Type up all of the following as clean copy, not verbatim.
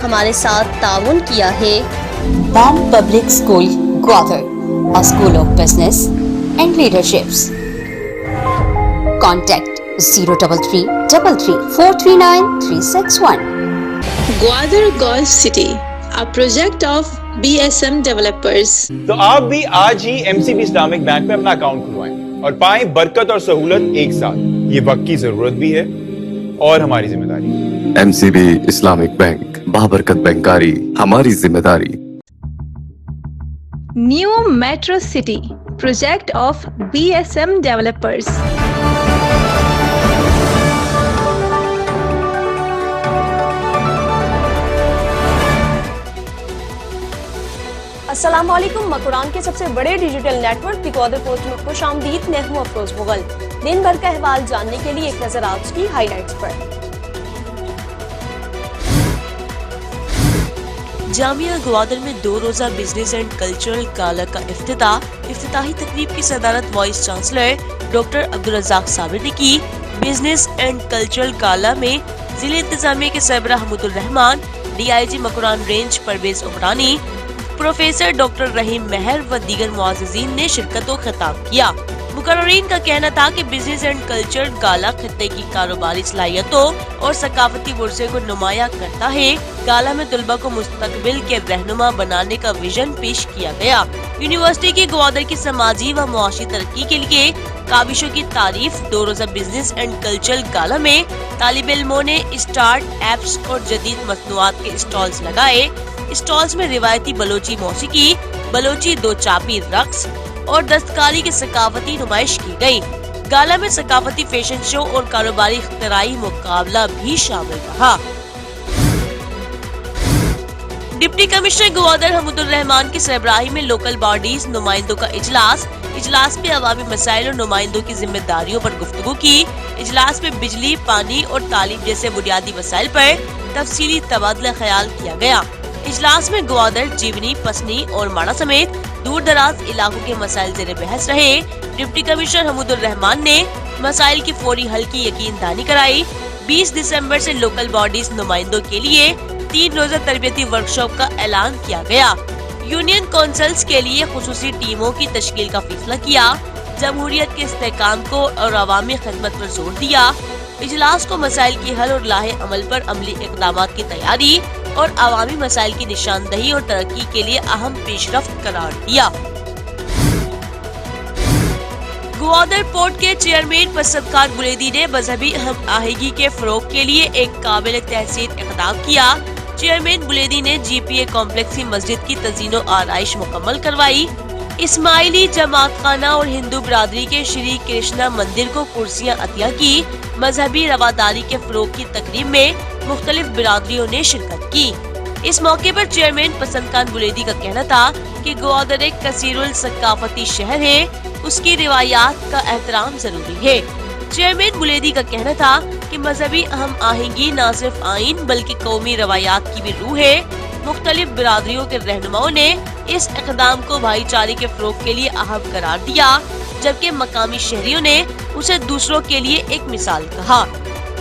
हमारे साथ ताउन किया है BAM Public School, Gwadar, a school of business and leaderships. Contact 03333439361. Gwadar Golf City, a project of BSM developers. तो आप भी आज ही MCB इस्लामिक बैंक में अपना अकाउंट खुलवाएं और पाएं बरकत और सहूलत एक साथ। ये वक्त की जरूरत भी है और हमारी जिम्मेदारी। MCB इस्लामिक बैंक, बाबरकत बैंकारी हमारी जिम्मेदारी। New Metro City, project of BSM developers. अस्सलाम वालेकुम। मकुरान के सबसे बड़े डिजिटल नेटवर्क दी गवादर पोस्ट में खुशामदीद। मैं हूं अफरोज मुगल। दिन भर का अहवाल जानने के लिए एक नजर आज की हाईलाइट्स पर। जामिया ग्वादर में 2 रोजा बिजनेस एंड कल्चरल गाला का इफ्तिताही तकरीब की सदारत vice chancellor doctor Abdul Razzaq Sabir ने की। बिजनेस एंड कल्चरल गाला में जिले इंतजामिया के सरबराह Hamidur Rahman, DIG Makuran range Parvez Umrani, professor doctor Rahim Mehar व दीगर मुआज़्ज़िज़ीन ने शिरकत और खिताब किया। मुकर्ररीन का कहना था कि बिजनेस एंड कल्चर गाला खित्ते की कारोबारी सलाहियतों और सकाफती वर्से को नुमाया करता है। गाला में तुलबा को मुस्तकबिल के रहनुमा बनाने का विजन पेश किया गया। यूनिवर्सिटी की ग्वादर की समाजी व मुआशी तरक्की के लिए काविशों की तारीफ। 2 रोजा बिजनेस एंड कल्चर गाला में तालिब इल्मों ने स्टार्ट एप्स और जदीद मसनूआत के स्टॉल्स लगाए। स्टॉल्स में रिवायती बलोची मौसीकी, बलोची 2 चापी रक्स और दस्तकारी की सकाफती नुमाइश की गई। गाला में सकाफती फैशन शो और कारोबारी इख्तिराई मुकाबला भी शामिल रहा। डिप्टी कमिश्नर ग्वादर हमीदुर रहमान की सरबराही में लोकल बॉडीज नुमाइंदों का इजलास में अवामी मसाइल और नुमाइंदों की जिम्मेदारियों पर गुफ्तगू की। इजलास में बिजली, पानी और तालीम जैसे बुनियादी मसाइल पर तफसीली तबादला ख्याल किया गया। इजलास में ग्वादर, जीवनी, पसनी और माड़ा समेत दूर दराज इलाकों के मसाइल ज़ेरे बहस रहे। डिप्टी कमिश्नर हमीदुर रहमान ने मसाइल की फौरी हल की यकीन दहानी कराई। 20 दिसंबर से लोकल बॉडीज नुमाइंदों के लिए 3 रोजा तरबियती वर्कशॉप का ऐलान किया गया। यूनियन काउंसिल्स के लिए खुसूसी टीमों की तश्कील का फैसला किया। जमहूरियत के इस्तेहकाम को और अवामी खिदमत पर जोर दिया। इजलास को मसाइल की हल और लाहे अमल पर अमली इक़दामात की तैयारी और अवामी मसाइल की निशानदही और तरक्की के लिए अहम पेशरफ्त करार दिया। ग्वादर पोर्ट के चेयरमैन पसंदकार बुलेदी ने मजहबी हम आहंगी के फरोग के लिए एक काबिल तहसीन इक़दाम किया। चेयरमैन बुलेदी ने GPA कॉम्प्लेक्स की मस्जिद की तज़ीनो आराइश मुकम्मल करवाई। इस्माइली जमात खाना और हिंदू बरादरी के श्री कृष्णा मंदिर को कुर्सियां अतिया की। मजहबी रवादारी के फरोग की तकरीब में मुख्तलिफ बिरादरियों ने शिरकत की। इस मौके पर चेयरमैन पसंद खान बुलेदी का कहना था कि ग्वादर एक कसीरुल सकाफती शहर है, उसकी रिवायात का एहतराम जरूरी है। चेयरमैन बुलेदी का कहना था कि मजहबी अहम आहंगी न सिर्फ आइन बल्कि कौमी रवायात की भी रूह है। मुख्तलिफ बिरादरियों के रहनुमाओं ने इस इक़दाम को भाईचारे के फरोग के लिए अहम करार दिया, जबकि मकामी शहरियों ने उसे दूसरों के लिए एक मिसाल कहा।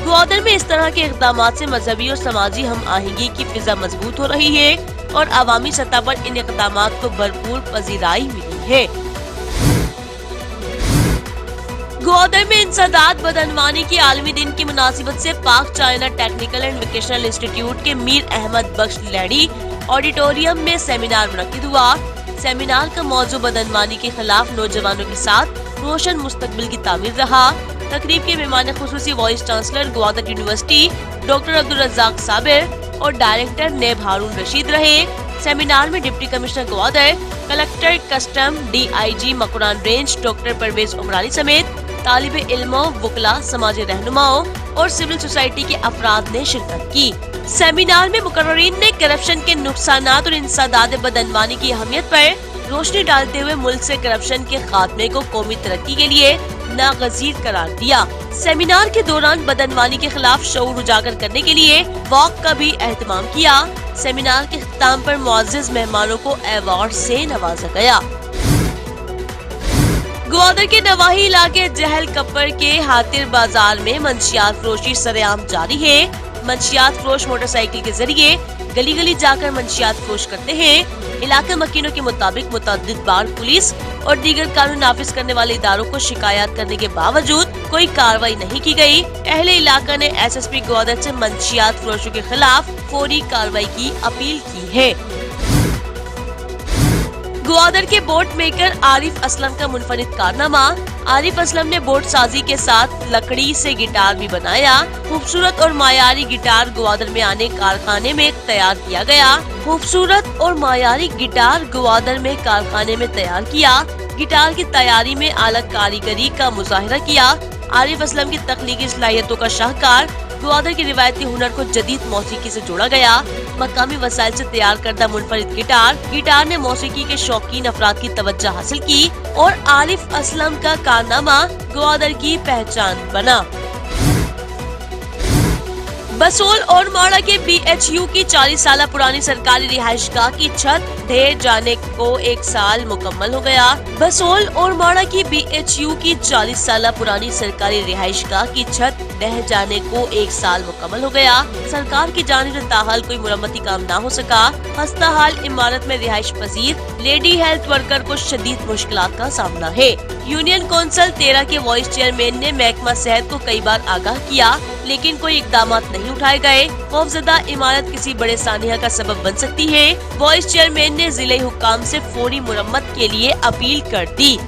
ग्वादर में इस तरह के इक़दामात से मजहबी और समाजी हम आहंगी की फिजा मजबूत हो रही है और अवामी सतह पर इन इक़दामात को भरपूर पजीराई मिली है। ग्वादर में इंसदाद बदअनवानी की आलमी दिन की मुनासिबत से पाक China technical and vocational institute के मीर अहमद बख्श लेडी ऑडिटोरियम में सेमिनार मुनक्किद हुआ। सेमिनार का मौजू बदअनवानी के खिलाफ नौजवानों के साथ रोशन मुस्तकबिल की तामीर रहा। तकरीब के मेहमान खुसूसी vice chancellor Gwadar university doctor Abdul Razzaq Sabir और डायरेक्टर नेब हारून रशीद रहे। सेमिनार में deputy commissioner Gwadar, collector custom, DIG Makuran range doctor Parvez Umrani समेत तालिब इल्मों, वकला, समाजी रहनुमाओं और सिविल सोसाइटी के अफराद ने शिरकत की। सेमिनार में मुकर्ररीन ने करप्शन के नुकसानात और इंसदाद बदअनवानी की अहमियत पर रोशनी डालते हुए मुल्क से करप्शन के खात्मे को कौमी तरक्की के लिए नागजीर करार दिया। सेमिनार के दौरान बदअनवानी के खिलाफ शऊर उजागर करने के लिए वॉक का भी एहतमाम किया। सेमिनार के इख्तिताम पर मुअज़्ज़िज़ मेहमानों को अवार्ड से नवाजा गया। ग्वादर के नवाही इलाके जहल कपर के हातिर बाजार में मंशियात फरोशी सरेआम जारी है। मंशियात फरोश मोटरसाइकिल के जरिए गली गली जाकर मंशियात फरोश करते हैं। इलाका मकीनों के मुताबिक मुतअद्दिद बार पुलिस और दीगर कानून नाफिज करने वाले इदारों को शिकायत करने के बावजूद कोई कार्रवाई नहीं की गई। अहले इलाका ने SSP ग्वादर से मंशियात फरोशों के खिलाफ फौरी कार्रवाई की अपील की है। ग्वादर के बोट मेकर आरिफ असलम का मुनफरिद कारनामा। आरिफ असलम ने बोट साजी के साथ लकड़ी से गिटार भी बनाया। खूबसूरत और मायारी गिटार ग्वादर में आने कारखाने में तैयार किया गया। खूबसूरत और मायारी गिटार ग्वादर में कारखाने में तैयार किया। गिटार की तैयारी में आला कारीगरी का मुजाहिरा किया। आरिफ असलम की तख्लीकी सलाहियतों का शाहकार ग्वादर के रिवायती हुनर को जदीद मौसीकी से जोड़ा गया। मकामी वसाइल से तैयार करदा मुनफरिद गिटार ने मौसीकी के शौकीन अफराद की तवज्जो हासिल की और आरिफ असलम का कारनामा ग्वादर की पहचान बना। बसोल और माड़ा के BHU की 40 साल पुरानी सरकारी रिहाइशगाह की छत ढह जाने को 1 साल मुकम्मल हो गया। बसोल और माड़ा की BHU की 40 साल पुरानी सरकारी रिहाइशगाह की छत ढह जाने को 1 साल मुकम्मल हो गया। सरकार की जानिब से ताहाल कोई मुरम्मती काम ना हो सका। खस्ता हाल इमारत में रिहाइश पजीर लेडी हेल्थ वर्कर को शदीद मुश्किलात का सामना है। यूनियन कौंसिल 13 के वाइस चेयरमैन ने महकमा सेहत को कई बार आगाह किया, लेकिन कोई इकदाम नहीं उठाए गए। खौफजदा इमारत किसी बड़े सानिया का सबब बन सकती है। वाइस चेयरमैन ने जिले हुक्काम से फौरी मुरम्मत के लिए अपील कर दी।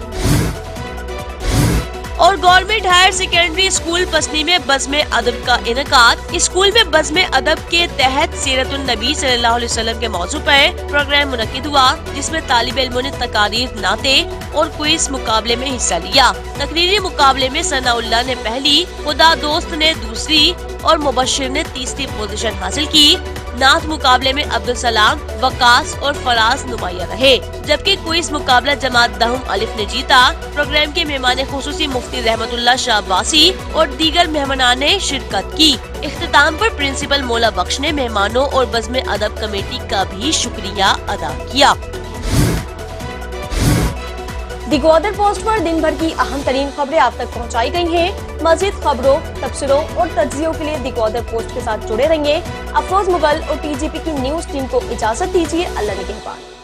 और गवर्नमेंट हायर सेकेंडरी स्कूल पसनी में बज़्म अदब का इनेकाद। स्कूल में बज़्म अदब के तहत सीरतुन नबी सल्लल्लाहु अलैहि वसल्लम के मौजू पर प्रोग्राम मुनक्किद हुआ, जिसमें तालिब इल्मों ने तकारीर, नाते और क्विज मुकाबले में हिस्सा लिया। तकरीरी मुकाबले में सनाउल्लाह ने पहली, खुदा दोस्त ने दूसरी और मुबश्शिर ने तीसरी पोजीशन हासिल की। नात मुकाबले में अब्दुल सलाम, वकास और फराज नुमाया रहे, जबकि क्विज मुकाबला जमात दहुम अलिफ ने जीता। प्रोग्राम के मेहमान खुसूसी मुफ्ती रहमतुल्लाह शाह अब्बासी और दीगर मेहमानान ने शिरकत की। इख्तिताम पर प्रिंसिपल मौला बख्श ने मेहमानों और बज़्म अदब कमेटी का भी शुक्रिया अदा किया। दी ग्वादर पोस्ट पर दिन भर की अहम तरीन खबरें आप तक पहुंचाई गई हैं। मज़ीद खबरों, तबसरों और तज्जियों के लिए दी ग्वादर पोस्ट के साथ जुड़े रहिए। अफरोज मुगल और TGP की न्यूज टीम को इजाजत दीजिए। अल्लाह निगहबान।